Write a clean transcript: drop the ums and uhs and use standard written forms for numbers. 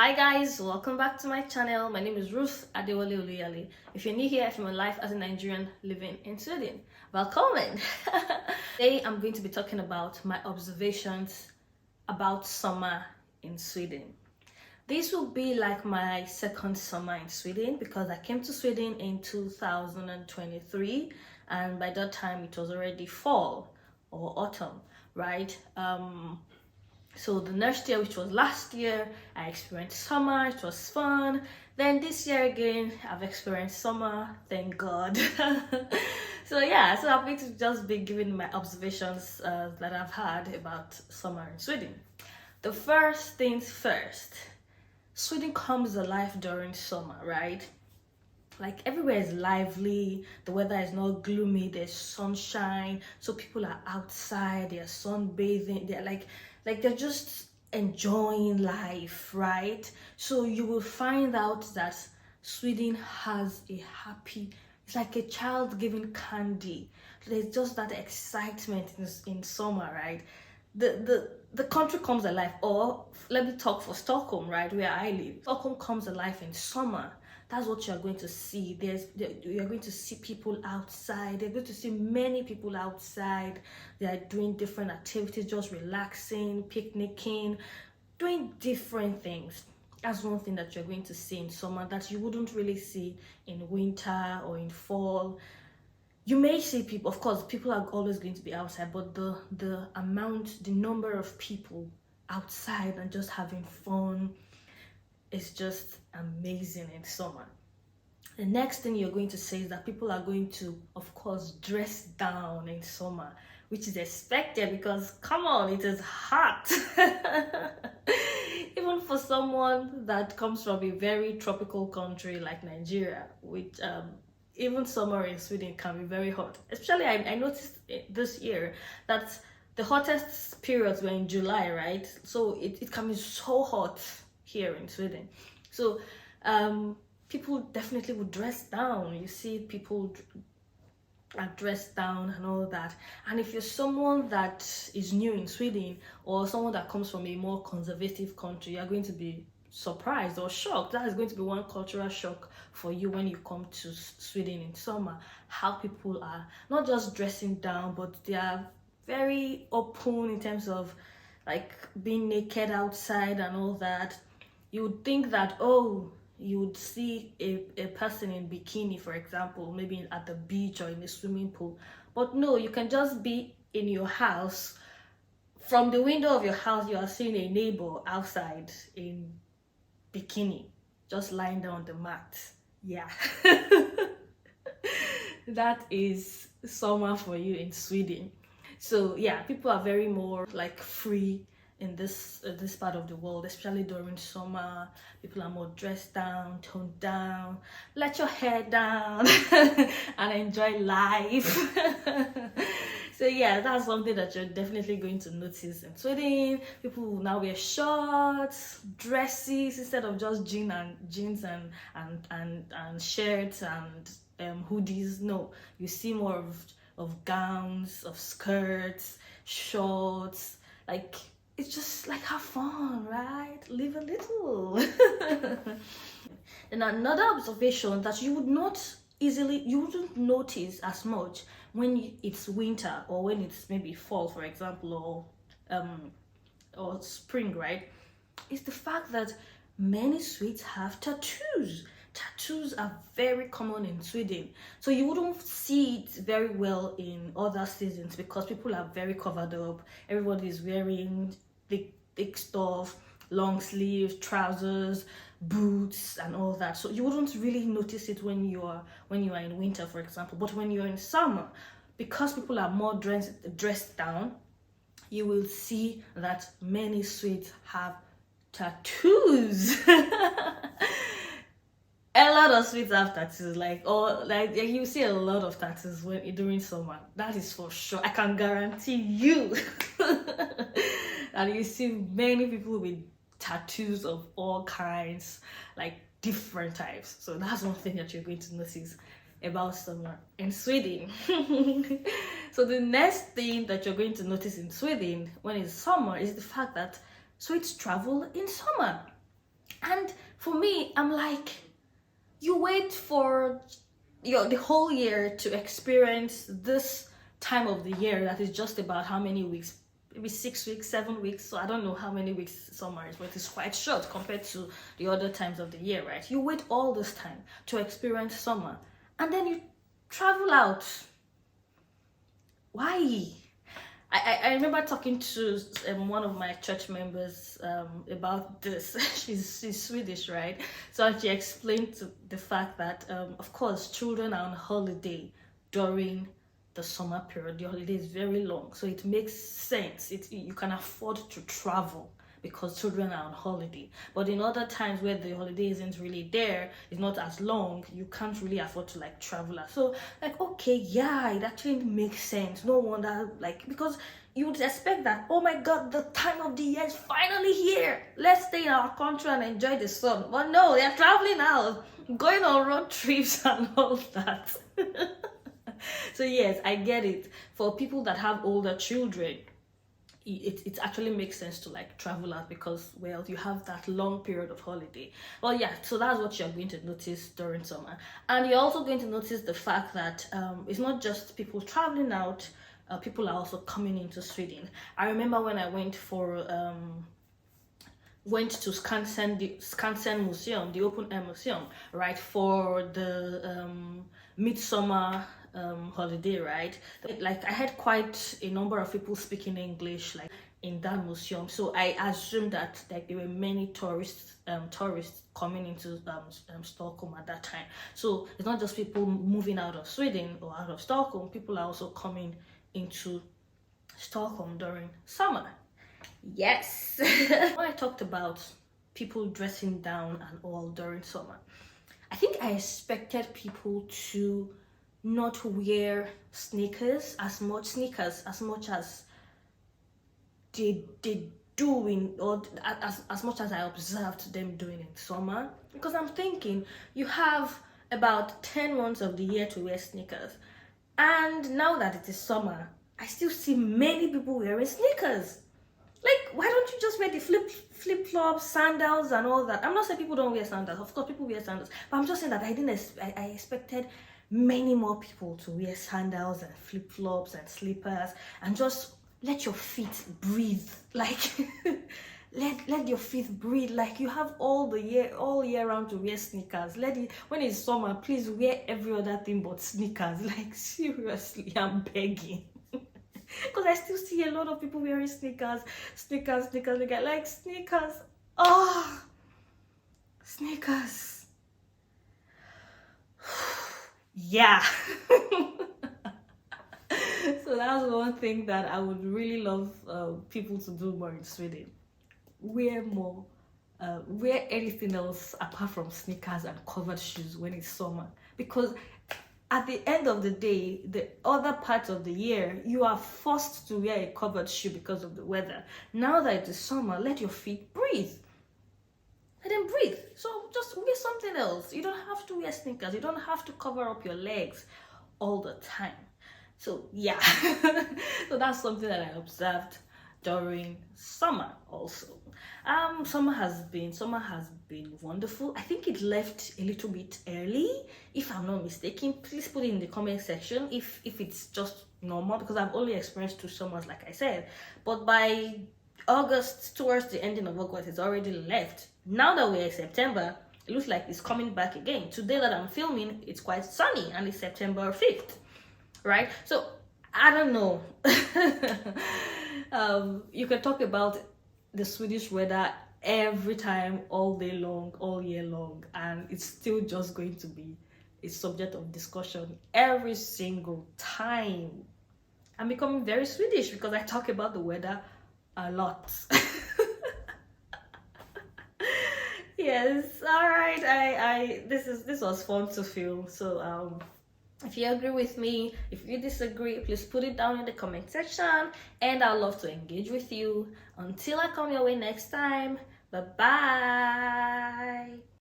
Hi guys, welcome back to my channel. My name is Ruth Adewale Oluyale. If you're new here from my life as a Nigerian living in Sweden, welcome. Today I'm going to be talking about my observations about summer in Sweden. This will be like my second summer in Sweden because I came to Sweden in 2023 and by that time it was already fall or autumn, right? So the next year, which was last year, I experienced summer. It was fun. Then this year again, I've experienced summer. Thank God. So I'm going to just be giving my observations that I've had about summer in Sweden. The first things first, Sweden comes alive during summer, right? Like everywhere is lively, the weather is not gloomy, there's sunshine, so people are outside, they're sunbathing, they're like they're just enjoying life, right? So you will find out that Sweden has a happy, it's like a child giving candy. There's just that excitement in summer, right? The country comes alive. Or let me talk for Stockholm, right, where I live. Stockholm comes alive in summer. That's what you're going to see. You're going to see people outside. They're going to see many people outside. They are doing different activities, just relaxing, picnicking, doing different things. That's one thing that you're going to see in summer that you wouldn't really see in winter or in fall. You may see people, of course, people are always going to be outside, but the number of people outside and just having fun, it's just amazing in summer. The next thing you're going to say is that people are going to, of course, dress down in summer, which is expected because, come on, it is hot. Even for someone that comes from a very tropical country like Nigeria, which even summer in Sweden can be very hot. Especially, I noticed this year that the hottest periods were in July, right? So it can be so hot here in Sweden. So people definitely would dress down. You see people are dressed down and all that. And if you're someone that is new in Sweden or someone that comes from a more conservative country, you're going to be surprised or shocked. That is going to be one cultural shock for you when you come to Sweden in summer. How people are not just dressing down, but they are very open in terms of like being naked outside and all that. You would think that, oh, you would see a person in bikini, for example, maybe at the beach or in a swimming pool. But no, you can just be in your house. From the window of your house, you are seeing a neighbor outside in bikini, just lying down on the mat. Yeah. That is summer for you in Sweden. So yeah, people are very more like free in this part of the world, especially during summer. People are more dressed down, toned down, let your hair down and enjoy life. So yeah, that's something that you're definitely going to notice in Sweden. People will now wear shorts, dresses instead of just jeans and shirts and hoodies. No, you see more of gowns, of skirts, shorts. Like, it's just like have fun, right? Live a little. And another observation that you wouldn't notice as much when it's winter or when it's maybe fall, for example, or spring, right? Is the fact that many Swedes have tattoos. Tattoos are very common in Sweden, so you wouldn't see it very well in other seasons because people are very covered up. Everybody is wearing thick stuff, long sleeves, trousers, boots and all that. So you wouldn't really notice it when you are in winter, for example. But when you're in summer, because people are more dressed down, you will see that many Swedes have tattoos. A lot of Swedes have tattoos, like you see a lot of tattoos during summer. That is for sure. I can guarantee you. And you see many people with tattoos of all kinds, like different types. So that's one thing that you're going to notice about summer in Sweden. So the next thing that you're going to notice in Sweden when it's summer is the fact that Swedes travel in summer. And For me, I'm like, you wait for the whole year to experience this time of the year that is just about how many weeks? Maybe 6 weeks, 7 weeks. So I don't know how many weeks summer is, but it's quite short compared to the other times of the year, right? You wait all this time to experience summer, and then you travel out. Why? I remember talking to one of my church members about this. she's Swedish, right? So she explained the fact that, of course, children are on holiday during the summer period. The holiday is very long, so it makes sense. You can afford to travel because children are on holiday. But in other times where the holiday isn't really there, it's not as long, you can't really afford to like travel. So like, okay, yeah, it actually makes sense. No wonder, like, because you would expect that, oh my god, the time of the year is finally here, let's stay in our country and enjoy the sun. But no, they're traveling out, going on road trips and all that. So yes, I get it. For people that have older children, it actually makes sense to like travel out because, well, you have that long period of holiday. Well, yeah, so that's what you're going to notice during summer. And you're also going to notice the fact that it's not just people traveling out, people are also coming into Sweden. I remember when I went to Skansen Museum, the open air museum, right, for the Midsummer holiday, right? Like, I had quite a number of people speaking English, like, in that museum. So I assumed that like there were many tourists coming into Stockholm at that time. So it's not just people moving out of Sweden or out of Stockholm. People are also coming into Stockholm during summer. Yes. When I talked about people dressing down and all during summer, I think I expected people to not wear sneakers as much as they do or as much as I observed them doing in summer. Because I'm thinking, you have about 10 months of the year to wear sneakers, and now that it is summer, I still see many people wearing sneakers. Like, why don't you just wear the flip-flops, sandals and all that? I'm not saying people don't wear sandals. Of course, people wear sandals. But I'm just saying that I expected many more people to wear sandals and flip-flops and slippers and just let your feet breathe. Like, let your feet breathe. Like, you have all year round to wear sneakers. When it's summer, please wear every other thing but sneakers. Like, seriously, I'm begging. Because I still see a lot of people wearing sneakers. Like, sneakers. Oh, sneakers. Yeah. So that's one thing that I would really love people to do more in Sweden. Wear anything else apart from sneakers and covered shoes when it's summer. Because at the end of the day, the other parts of the year, you are forced to wear a covered shoe because of the weather. Now that it is summer, let your feet breathe. Let them breathe. So just wear something else. You don't have to wear sneakers. You don't have to cover up your legs all the time. So yeah, so that's something that I observed during summer also. Summer has been wonderful. I think it left a little bit early, if I'm not mistaken. Please put it in the comment section if it's just normal, because I've only experienced 2 summers, like I said. But by August, towards the ending of August, it's already left. Now that we're in September, it looks like it's coming back again. Today that I'm filming, it's quite sunny and it's September 5th, right? So I don't know. You can talk about the Swedish weather every time, all day long, all year long, and it's still just going to be a subject of discussion every single time. I'm becoming very Swedish because I talk about the weather a lot. Yes, all right. This was fun to film. So if you agree with me, if you disagree, please put it down in the comment section, and I'd love to engage with you. Until I come your way next time, bye bye.